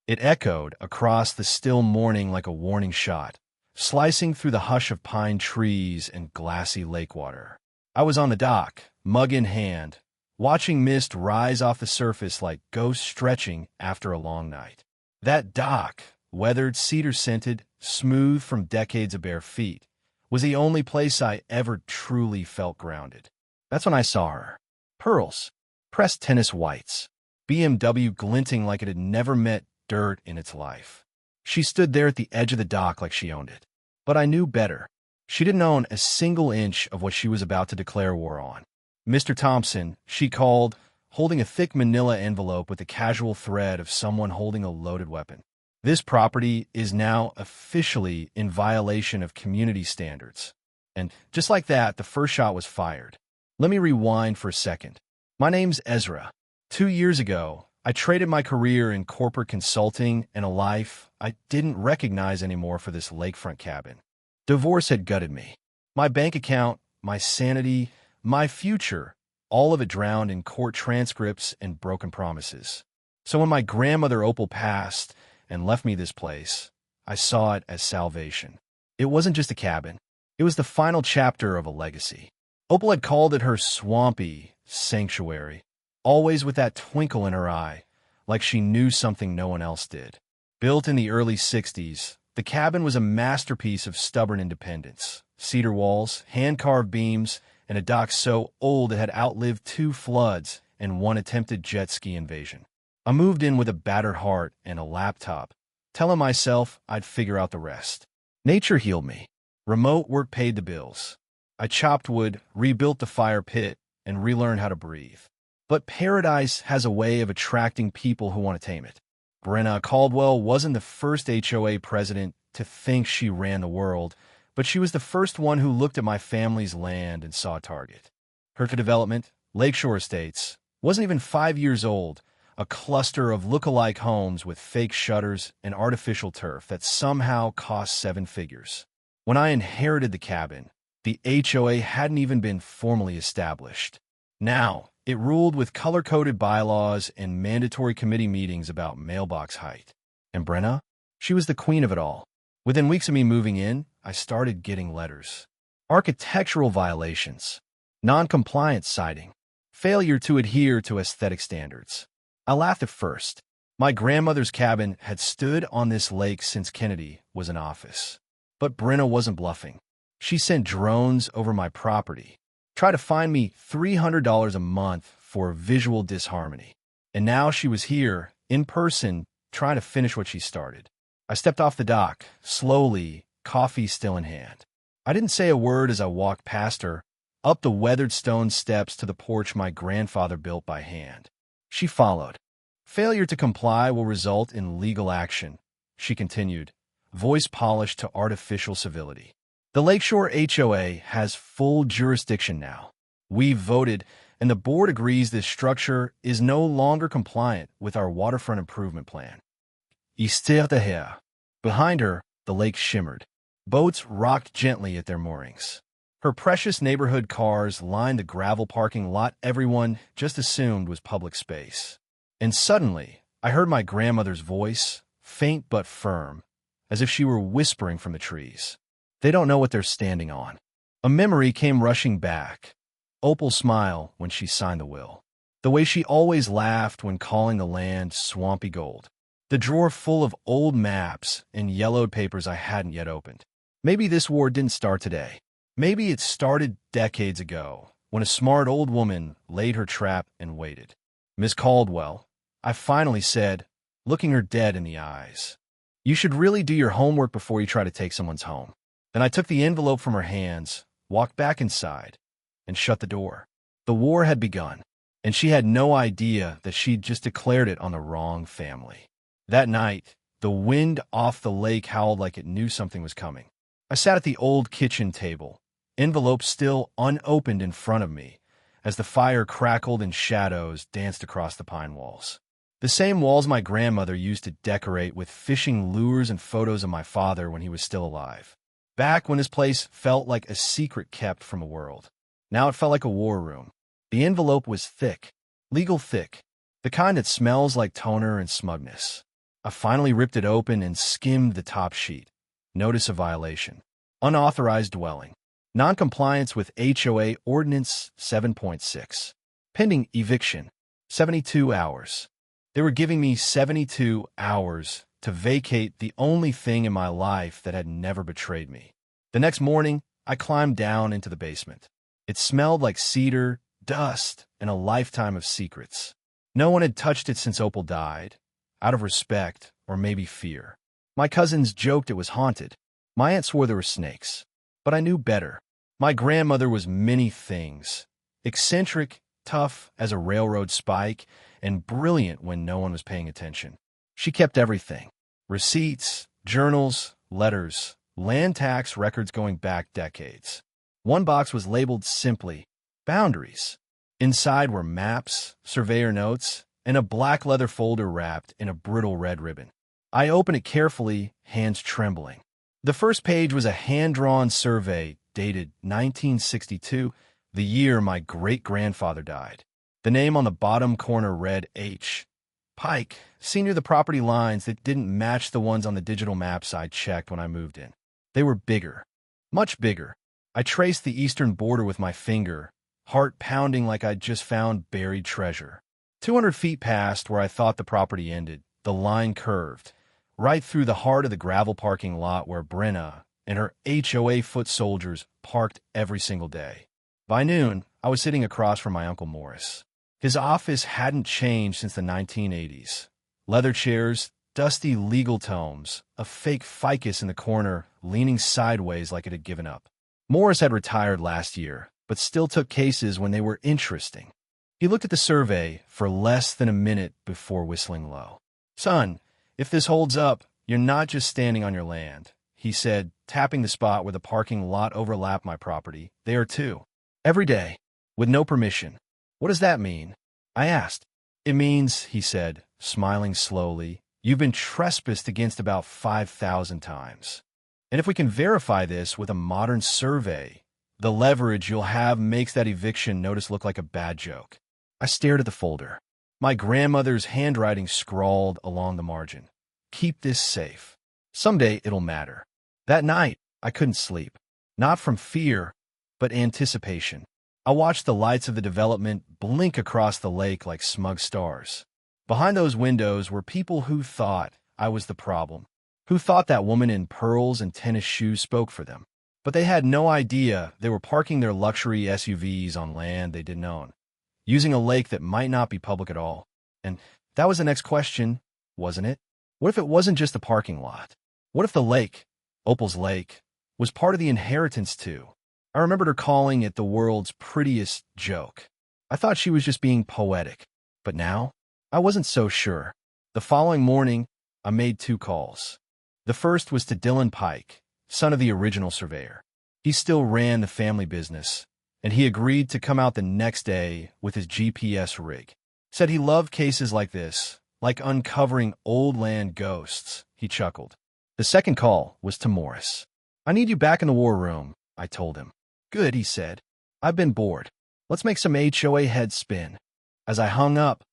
It echoed across the still morning like a warning shot, slicing through the hush of pine trees and glassy lake water. I was on the dock, mug in hand, watching mist rise off the surface like ghosts stretching after a long night. That dock, weathered, cedar-scented, smooth from decades of bare feet, was the only place I ever truly felt grounded. That's when I saw her. Pearls, pressed tennis whites, BMW glinting like it had never met dirt in its life. She stood there at the edge of the dock like she owned it. But I knew better. She didn't own a single inch of what she was about to declare war on. Mr. Thompson, she called, holding a thick manila envelope with the casual thread of someone holding a loaded weapon. This property is now officially in violation of community standards. And just like that, the first shot was fired. Let me rewind for a second. My name's Ezra. 2 years ago, I traded my career in corporate consulting and a life I didn't recognize anymore for this lakefront cabin. Divorce had gutted me. My bank account, my sanity, my future, all of it drowned in court transcripts and broken promises. So when my grandmother Opal passed and left me this place, I saw it as salvation. It wasn't just a cabin. It was the final chapter of a legacy. Opal had called it her swampy sanctuary, always with that twinkle in her eye, like she knew something no one else did. Built in the early 60s, the cabin was a masterpiece of stubborn independence. Cedar walls, hand-carved beams, and a dock so old it had outlived 2 floods and 1 attempted jet ski invasion. I moved in with a battered heart and a laptop, telling myself I'd figure out the rest. Nature healed me. Remote work paid the bills. I chopped wood, rebuilt the fire pit, and relearned how to breathe. But paradise has a way of attracting people who want to tame it. Brenna Caldwell wasn't the first HOA president to think she ran the world, but she was the first one who looked at my family's land and saw a target. Her development, Lakeshore Estates, wasn't even 5 years old, a cluster of look-alike homes with fake shutters and artificial turf that somehow cost 7 figures. When I inherited the cabin, the HOA hadn't even been formally established. Now, it ruled with color-coded bylaws and mandatory committee meetings about mailbox height. And Brenna? She was the queen of it all. Within weeks of me moving in, I started getting letters. Architectural violations, non-compliance citing, failure to adhere to aesthetic standards. I laughed at first. My grandmother's cabin had stood on this lake since Kennedy was in office. But Brenna wasn't bluffing. She sent drones over my property, tried to find me $300 a month for visual disharmony. And now she was here, in person, trying to finish what she started. I stepped off the dock, slowly, coffee still in hand. I didn't say a word as I walked past her, up the weathered stone steps to the porch my grandfather built by hand. She followed. Failure to comply will result in legal action, she continued, voice polished to artificial civility. The Lakeshore HOA has full jurisdiction now. We've voted, and the board agrees this structure is no longer compliant with our waterfront improvement plan. Histoire de Hair. Behind her, the lake shimmered. Boats rocked gently at their moorings. Her precious neighborhood cars lined the gravel parking lot everyone just assumed was public space. And suddenly, I heard my grandmother's voice, faint but firm, as if she were whispering from the trees. They don't know what they're standing on. A memory came rushing back. Opal's smile when she signed the will. The way she always laughed when calling the land swampy gold. The drawer full of old maps and yellowed papers I hadn't yet opened. Maybe this war didn't start today. Maybe it started decades ago, when a smart old woman laid her trap and waited. Miss Caldwell, I finally said, looking her dead in the eyes, you should really do your homework before you try to take someone's home. Then I took the envelope from her hands, walked back inside, and shut the door. The war had begun, and she had no idea that she'd just declared it on the wrong family. That night, the wind off the lake howled like it knew something was coming. I sat at the old kitchen table, envelope still unopened in front of me, as the fire crackled and shadows danced across the pine walls. The same walls my grandmother used to decorate with fishing lures and photos of my father when he was still alive. Back when his place felt like a secret kept from a world. Now it felt like a war room. The envelope was thick, legal thick, the kind that smells like toner and smugness. I finally ripped it open and skimmed the top sheet. Notice of violation. Unauthorized dwelling. Noncompliance with HOA Ordinance 7.6. Pending eviction. 72 hours. They were giving me 72 hours to vacate the only thing in my life that had never betrayed me. The next morning, I climbed down into the basement. It smelled like cedar, dust, and a lifetime of secrets. No one had touched it since Opal died, out of respect or maybe fear. My cousins joked it was haunted. My aunt swore there were snakes. But I knew better. My grandmother was many things. Eccentric, tough as a railroad spike, and brilliant when no one was paying attention. She kept everything. Receipts, journals, letters, land tax records going back decades. One box was labeled simply, Boundaries. Inside were maps, surveyor notes, and a black leather folder wrapped in a brittle red ribbon. I opened it carefully, hands trembling. The first page was a hand-drawn survey dated 1962, the year my great-grandfather died. The name on the bottom corner read H. Pike, seen near the property lines that didn't match the ones on the digital maps I checked when I moved in. They were bigger, much bigger. I traced the eastern border with my finger, heart pounding like I'd just found buried treasure. 200 feet past where I thought the property ended, the line curved, right through the heart of the gravel parking lot where Brenna and her HOA foot soldiers parked every single day. By noon, I was sitting across from my Uncle Morris. His office hadn't changed since the 1980s. Leather chairs, dusty legal tomes, a fake ficus in the corner, leaning sideways like it had given up. Morris had retired last year, but still took cases when they were interesting. He looked at the survey for less than a minute before whistling low. "Son, if this holds up, you're not just standing on your land," he said, tapping the spot where the parking lot overlapped my property. "They are too. Every day, with no permission." "What does that mean?" I asked. "It means," he said, smiling slowly, "you've been trespassed against about 5,000 times. And if we can verify this with a modern survey, the leverage you'll have makes that eviction notice look like a bad joke." I stared at the folder. My grandmother's handwriting scrawled along the margin. "Keep this safe. Someday it'll matter." That night, I couldn't sleep. Not from fear, but anticipation. I watched the lights of the development blink across the lake like smug stars. Behind those windows were people who thought I was the problem, who thought that woman in pearls and tennis shoes spoke for them. But they had no idea they were parking their luxury SUVs on land they didn't own, using a lake that might not be public at all. And that was the next question, wasn't it? What if it wasn't just a parking lot? What if the lake, Opal's lake, was part of the inheritance too? I remembered her calling it the world's prettiest joke. I thought she was just being poetic. But now, I wasn't so sure. The following morning, I made 2 calls. The first was to Dylan Pike, son of the original surveyor. He still ran the family business, and he agreed to come out the next day with his GPS rig. Said he loved cases like this, like uncovering old land ghosts. He chuckled. The second call was to Morris. "I need you back in the war room," I told him. "Good," he said. "I've been bored. Let's make some HOA heads spin." As I hung up,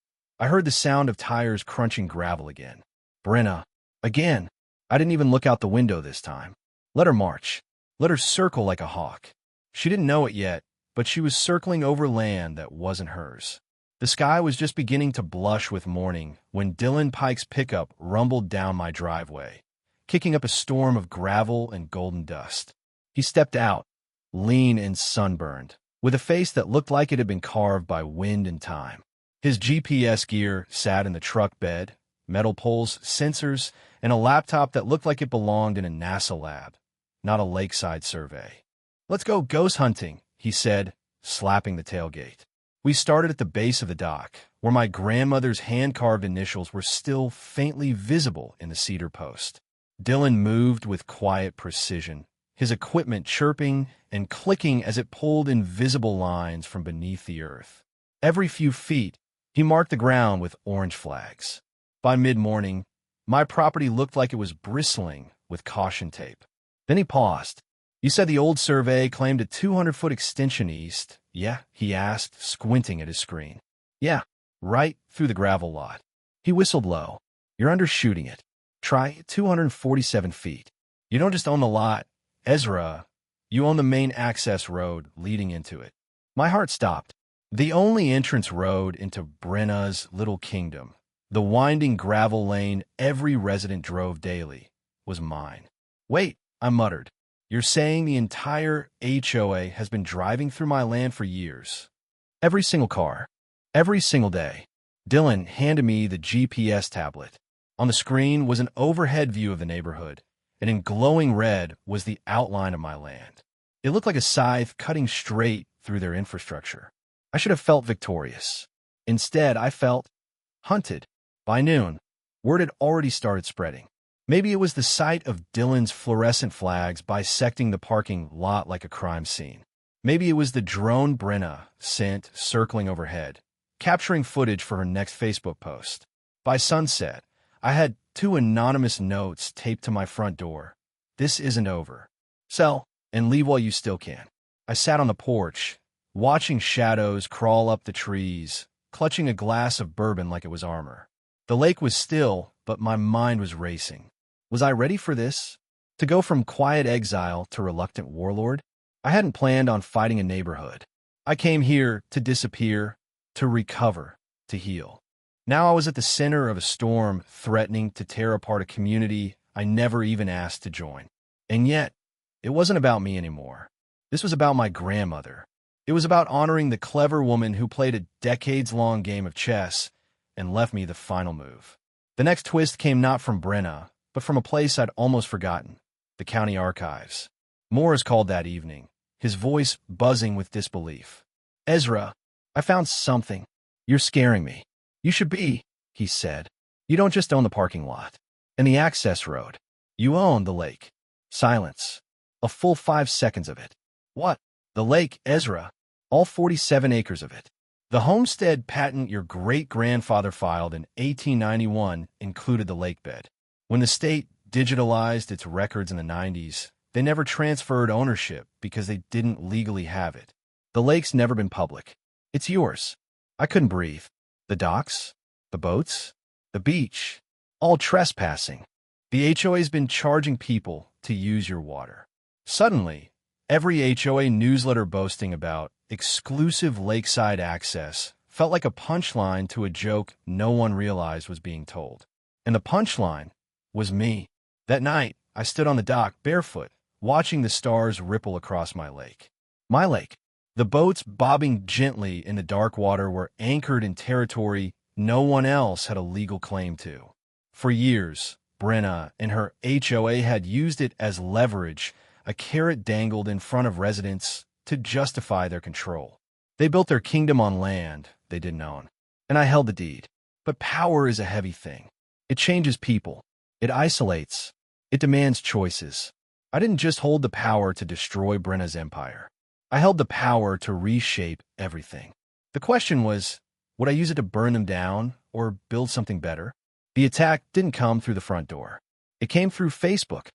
I heard the sound of tires crunching gravel again. Brenna. Again. I didn't even look out the window this time. Let her march. Let her circle like a hawk. She didn't know it yet, but she was circling over land that wasn't hers. The sky was just beginning to blush with morning when Dylan Pike's pickup rumbled down my driveway, kicking up a storm of gravel and golden dust. He stepped out, lean and sunburned, with a face that looked like it had been carved by wind and time. His GPS gear sat in the truck bed, metal poles, sensors, and a laptop that looked like it belonged in a NASA lab, not a lakeside survey. "Let's go ghost hunting," he said, slapping the tailgate. We started at the base of the dock, where my grandmother's hand-carved initials were still faintly visible in the cedar post. Dylan moved with quiet precision, his equipment chirping and clicking as it pulled invisible lines from beneath the earth. Every few feet, he marked the ground with orange flags. By mid-morning, my property looked like it was bristling with caution tape. Then he paused. "You said the old survey claimed a 200-foot extension east." "Yeah?" he asked, squinting at his screen. "Yeah, right through the gravel lot." He whistled low. You're undershooting it. Try 247 feet. You don't just own the lot, Ezra. You own the main access road leading into it. My heart stopped. The only entrance road into Brenna's little kingdom, the winding gravel lane every resident drove daily, was mine. Wait, I muttered. You're saying the entire HOA has been driving through my land for years? Every single car. Every single day. Dylan handed me the GPS tablet. On the screen was an overhead view of the neighborhood, and in glowing red was the outline of my land. It looked like a scythe cutting straight through their infrastructure. I should have felt victorious. Instead, I felt hunted. By noon, word had already started spreading. Maybe it was the sight of Dylan's fluorescent flags bisecting the parking lot like a crime scene. Maybe it was the drone Brenna sent circling overhead, capturing footage for her next Facebook post. By sunset, I had 2 anonymous notes taped to my front door. This isn't over. Sell and leave while you still can. I sat on the porch, watching shadows crawl up the trees, clutching a glass of bourbon like it was armor. The lake was still, but my mind was racing. Was I ready for this? To go from quiet exile to reluctant warlord? I hadn't planned on fighting a neighborhood. I came here to disappear, to recover, to heal. Now I was at the center of a storm threatening to tear apart a community I never even asked to join. And yet, it wasn't about me anymore. This was about my grandmother. It was about honoring the clever woman who played a decades-long game of chess and left me the final move. The next twist came not from Brenna, but from a place I'd almost forgotten, the county archives. Morris called that evening, his voice buzzing with disbelief. Ezra, I found something. You're scaring me. You should be, he said. You don't just own the parking lot and the access road. You own the lake. Silence. A full 5 seconds of it. What? The lake, Ezra. All 47 acres of it. The homestead patent your great-grandfather filed in 1891 included the lake bed. When the state digitalized its records in the 90s, they never transferred ownership because they didn't legally have it. The lake's never been public. It's yours. I couldn't breathe. The docks, the boats, the beach, all trespassing. The HOA's been charging people to use your water. Suddenly, every HOA newsletter boasting about exclusive lakeside access felt like a punchline to a joke no one realized was being told. And the punchline was me. That night, I stood on the dock barefoot, watching the stars ripple across my lake. My lake. The boats bobbing gently in the dark water were anchored in territory no one else had a legal claim to. For years, Brenna and her HOA had used it as leverage, a carrot dangled in front of residents to justify their control. They built their kingdom on land they didn't own, and I held the deed. But power is a heavy thing. It changes people. It isolates. It demands choices. I didn't just hold the power to destroy Brenna's empire. I held the power to reshape everything. The question was, would I use it to burn them down or build something better? The attack didn't come through the front door. It came through Facebook.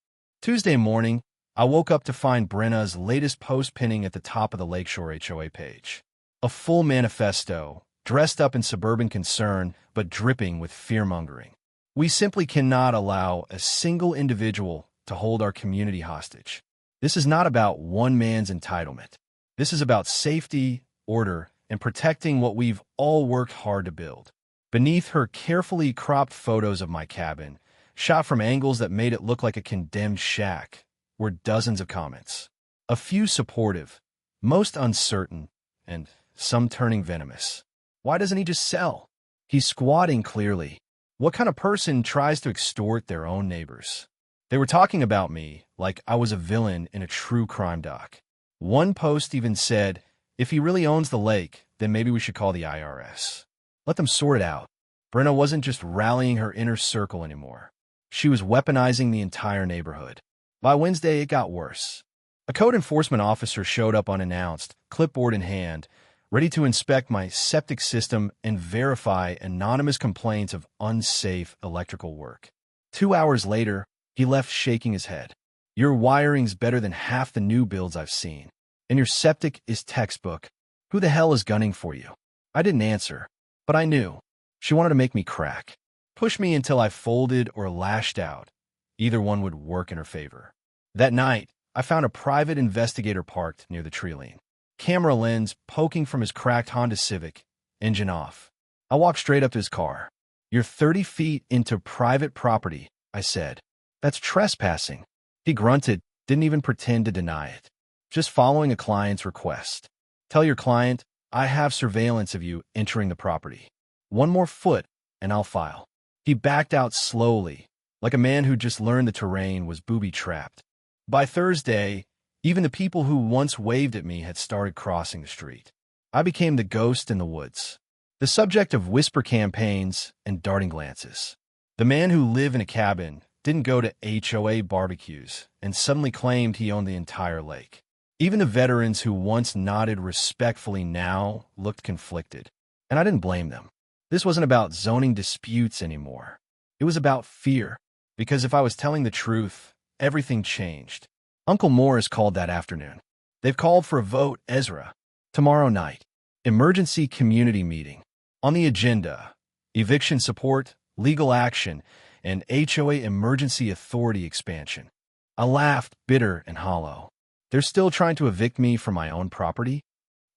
Tuesday morning, I woke up to find Brenna's latest post pinning at the top of the Lakeshore HOA page. A full manifesto, dressed up in suburban concern, but dripping with fear-mongering. We simply cannot allow a single individual to hold our community hostage. This is not about one man's entitlement. This is about safety, order, and protecting what we've all worked hard to build. Beneath her carefully cropped photos of my cabin, shot from angles that made it look like a condemned shack, were dozens of comments. A few supportive, most uncertain, and some turning venomous. Why doesn't he just sell? He's squatting clearly. What kind of person tries to extort their own neighbors? They were talking about me like I was a villain in a true crime doc. One post even said, if he really owns the lake, then maybe we should call the IRS. Let them sort it out. Brenna wasn't just rallying her inner circle anymore. She was weaponizing the entire neighborhood. By Wednesday, it got worse. A code enforcement officer showed up unannounced, clipboard in hand, ready to inspect my septic system and verify anonymous complaints of unsafe electrical work. 2 hours later, he left shaking his head. Your wiring's better than half the new builds I've seen, and your septic is textbook. Who the hell is gunning for you? I didn't answer, but I knew. She wanted to make me crack. Push me until I folded or lashed out. Either one would work in her favor. That night, I found a private investigator parked near the tree lane. Camera lens poking from his cracked Honda Civic, engine off. I walked straight up to his car. "You're 30 feet into private property," I said. "That's trespassing." He grunted, didn't even pretend to deny it. "Just following a client's request. Tell your client I have surveillance of you entering the property. One more foot, and I'll file." He backed out slowly, like a man who just learned the terrain was booby-trapped. By Thursday, even the people who once waved at me had started crossing the street. I became the ghost in the woods, the subject of whisper campaigns and darting glances. The man who lived in a cabin didn't go to HOA barbecues and suddenly claimed he owned the entire lake. Even the veterans who once nodded respectfully now looked conflicted, and I didn't blame them. This wasn't about zoning disputes anymore. It was about fear, because if I was telling the truth, everything changed. Uncle Morris called that afternoon. They've called for a vote, Ezra. Tomorrow night, emergency community meeting. On the agenda, eviction support, legal action, and HOA emergency authority expansion. I laughed, bitter and hollow. They're still trying to evict me from my own property?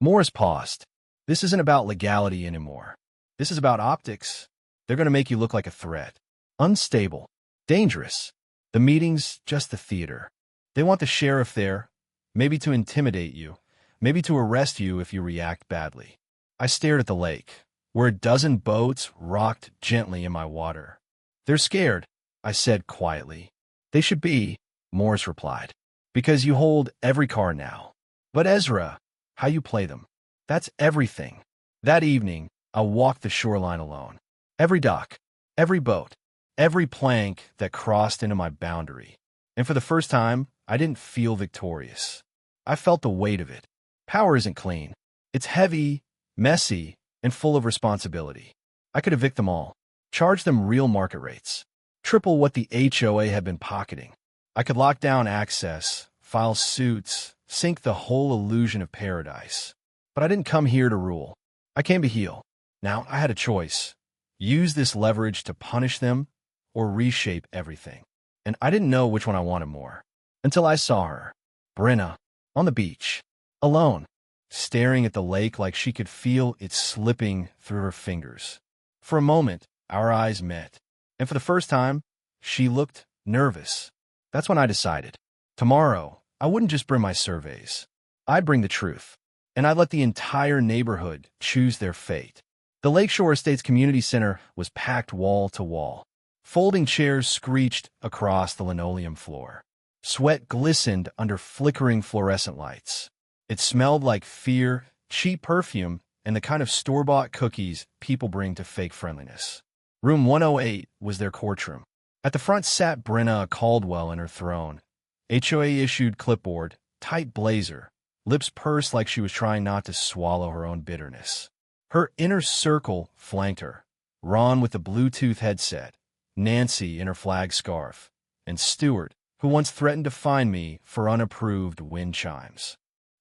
Morris paused. This isn't about legality anymore. This is about optics. They're going to make you look like a threat. Unstable. Dangerous. The meeting's just the theater. They want the sheriff there, maybe to intimidate you, maybe to arrest you if you react badly. I stared at the lake, where a dozen boats rocked gently in my water. "They're scared," I said quietly. "They should be," Morris replied, "because you hold every car now. But Ezra, how you play them, that's everything." That evening, I walked the shoreline alone. Every dock, every boat, every plank that crossed into my boundary. And for the first time, I didn't feel victorious. I felt the weight of it. Power isn't clean. It's heavy, messy, and full of responsibility. I could evict them all, charge them real market rates, triple what the HOA had been pocketing. I could lock down access, file suits, sink the whole illusion of paradise. But I didn't come here to rule. I came to heal. Now I had a choice. Use this leverage to punish them or reshape everything. And I didn't know which one I wanted more. Until I saw her, Brenna, on the beach, alone, staring at the lake like she could feel it slipping through her fingers. For a moment, our eyes met. And for the first time, she looked nervous. That's when I decided. Tomorrow, I wouldn't just bring my surveys. I'd bring the truth. And I'd let the entire neighborhood choose their fate. The Lakeshore Estates Community Center was packed wall to wall. Folding chairs screeched across the linoleum floor. Sweat glistened under flickering fluorescent lights. It smelled like fear, cheap perfume, and the kind of store-bought cookies people bring to fake friendliness. Room 108 was their courtroom. At the front sat Brenna Caldwell in her throne. HOA-issued clipboard, tight blazer, lips pursed like she was trying not to swallow her own bitterness. Her inner circle flanked her. Ron with the Bluetooth headset, Nancy in her flag scarf, and Stuart, who once threatened to fine me for unapproved wind chimes.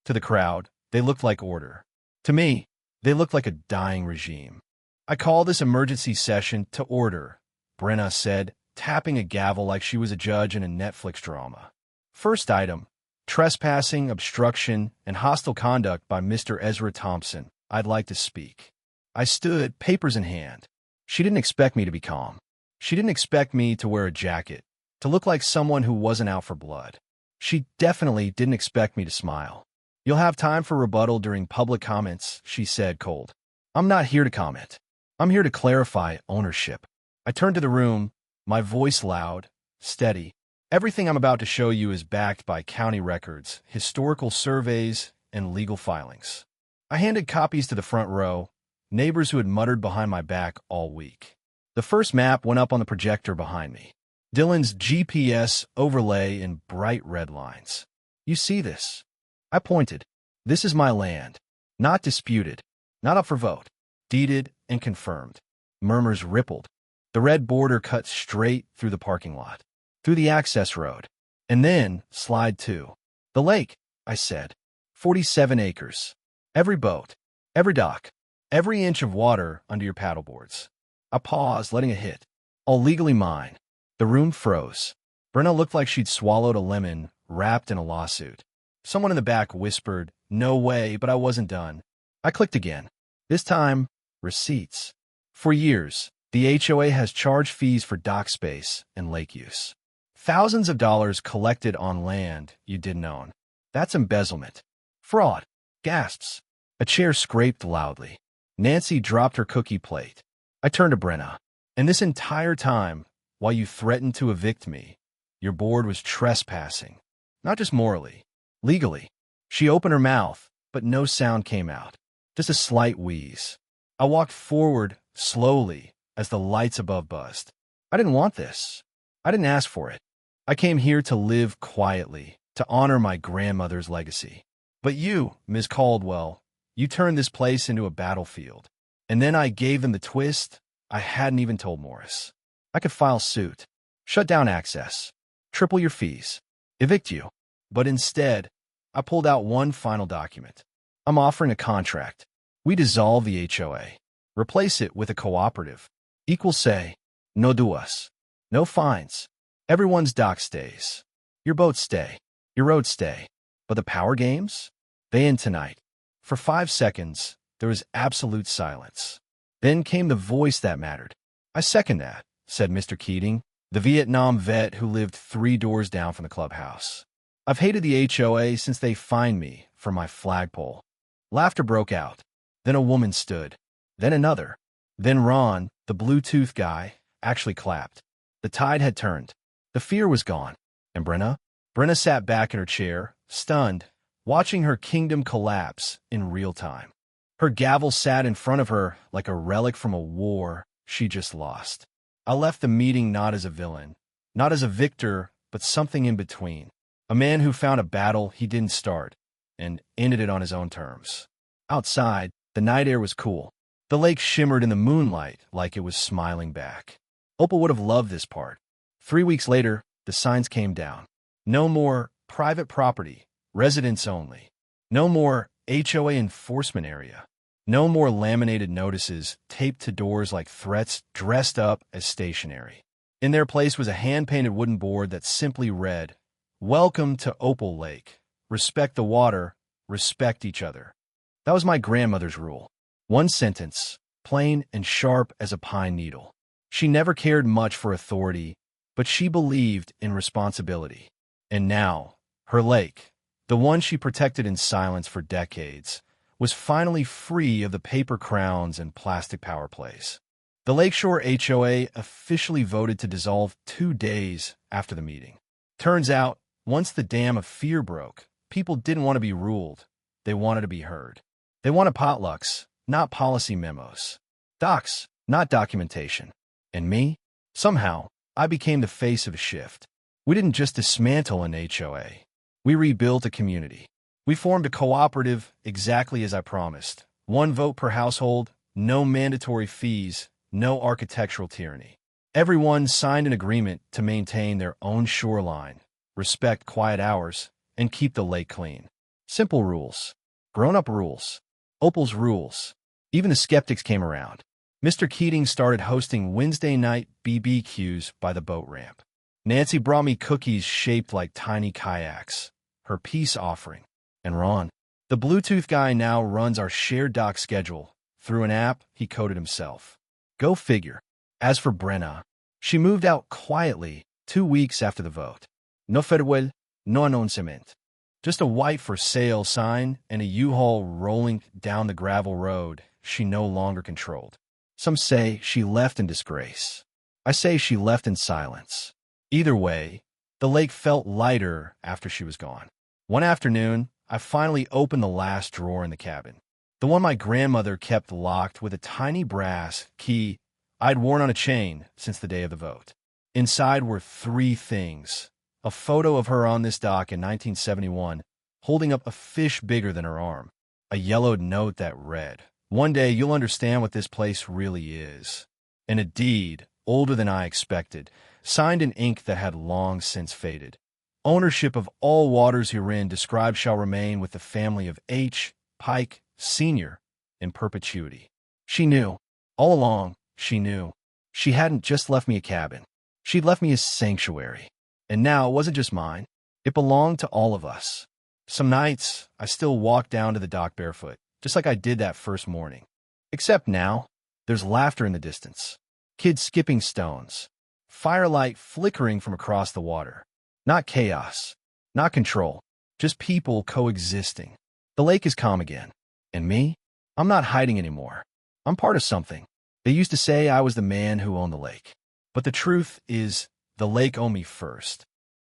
To the crowd, they looked like order. To me, they looked like a dying regime. "I call this emergency session to order," Brenna said, tapping a gavel like she was a judge in a Netflix drama. "First item, trespassing, obstruction, and hostile conduct by Mr. Ezra Thompson. I'd like to speak." I stood, papers in hand. She didn't expect me to be calm. She didn't expect me to wear a jacket, to look like someone who wasn't out for blood. She definitely didn't expect me to smile. "You'll have time for rebuttal during public comments," she said cold. "I'm not here to comment. I'm here to clarify ownership." I turned to the room, my voice loud, steady. "Everything I'm about to show you is backed by county records, historical surveys, and legal filings." I handed copies to the front row, neighbors who had muttered behind my back all week. The first map went up on the projector behind me. Dylan's GPS overlay in bright red lines. "You see this?" I pointed. "This is my land. Not disputed. Not up for vote. Deeded and confirmed." Murmurs rippled. The red border cut straight through the parking lot, through the access road. And then, slide 2. "The lake," I said. 47 acres. Every boat, every dock, every inch of water under your paddleboards. I paused, letting it hit. all legally mine. The room froze. Brenna looked like she'd swallowed a lemon wrapped in a lawsuit. Someone in the back whispered, "No way," but I wasn't done. I clicked again. This time, receipts. For years, the HOA has charged fees for dock space and lake use. Thousands of dollars collected on land you didn't own. That's embezzlement. Fraud. Gasps. A chair scraped loudly. Nancy dropped her cookie plate. I turned to Brenna. And this entire time, while you threatened to evict me, your board was trespassing. Not just morally, legally. She opened her mouth, but no sound came out. Just a slight wheeze. I walked forward, slowly, as the lights above buzzed. I didn't want this. I didn't ask for it. I came here to live quietly, to honor my grandmother's legacy. But you, Ms. Caldwell, you turned this place into a battlefield. And then I gave them the twist I hadn't even told Morris. I could file suit, shut down access, triple your fees, evict you. But instead, I pulled out one final document. I'm offering a contract. We dissolve the HOA, replace it with a cooperative. Equal say, no duas, no fines. Everyone's dock stays. Your boats stay. Your roads stay. But the power games? They end tonight. For 5 seconds, there was absolute silence. Then came the voice that mattered. I second that, said Mr. Keating, the Vietnam vet who lived 3 doors down from the clubhouse. I've hated the HOA since they fined me for my flagpole. Laughter broke out. Then a woman stood. Then another. Then Ron, the Bluetooth guy, actually clapped. The tide had turned. The fear was gone. And Brenna? Brenna sat back in her chair, stunned, watching her kingdom collapse in real time. Her gavel sat in front of her like a relic from a war she just lost. I left the meeting not as a villain, not as a victor, but something in between. A man who found a battle he didn't start and ended it on his own terms. Outside, the night air was cool. The lake shimmered in the moonlight like it was smiling back. Opal would have loved this part. 3 weeks later, the signs came down. No more private property, residents only. No more HOA enforcement area. No more laminated notices taped to doors like threats dressed up as stationery. In their place was a hand-painted wooden board that simply read, "Welcome to Opal Lake. Respect the water, respect each other." That was my grandmother's rule. One sentence, plain and sharp as a pine needle. She never cared much for authority, but she believed in responsibility. And now, her lake, the one she protected in silence for decades, was finally free of the paper crowns and plastic power plays. The Lakeshore HOA officially voted to dissolve 2 days after the meeting. Turns out, once the dam of fear broke, people didn't want to be ruled. They wanted to be heard. They wanted potlucks, not policy memos. Docs, not documentation. And me? Somehow, I became the face of a shift. We didn't just dismantle an HOA. We rebuilt a community. We formed a cooperative exactly as I promised. 1 vote per household, no mandatory fees, no architectural tyranny. Everyone signed an agreement to maintain their own shoreline, respect quiet hours, and keep the lake clean. Simple rules. Grown-up rules. Opal's rules. Even the skeptics came around. Mr. Keating started hosting Wednesday night BBQs by the boat ramp. Nancy brought me cookies shaped like tiny kayaks, her peace offering. And Ron, the Bluetooth guy, now runs our shared dock schedule through an app he coded himself. Go figure. As for Brenna, she moved out quietly 2 weeks after the vote. No farewell, no annoncement. Just a white for sale sign and a U-Haul rolling down the gravel road she no longer controlled. Some say she left in disgrace. I say she left in silence. Either way, the lake felt lighter after she was gone. One afternoon, I finally opened the last drawer in the cabin. The one my grandmother kept locked with a tiny brass key I'd worn on a chain since the day of the vote. Inside were 3 things. A photo of her on this dock in 1971, holding up a fish bigger than her arm. A yellowed note that read, "One day you'll understand what this place really is." And a deed, older than I expected, signed in ink that had long since faded. Ownership of all waters herein described shall remain with the family of H. Pike, Sr. in perpetuity. She knew. All along, she knew. She hadn't just left me a cabin. She'd left me a sanctuary. And now it wasn't just mine. It belonged to all of us. Some nights, I still walk down to the dock barefoot, just like I did that first morning. Except now, there's laughter in the distance. Kids skipping stones. Firelight flickering from across the water. Not chaos. Not control. Just people coexisting. The lake is calm again. And me? I'm not hiding anymore. I'm part of something. They used to say I was the man who owned the lake. But the truth is, the lake owned me first.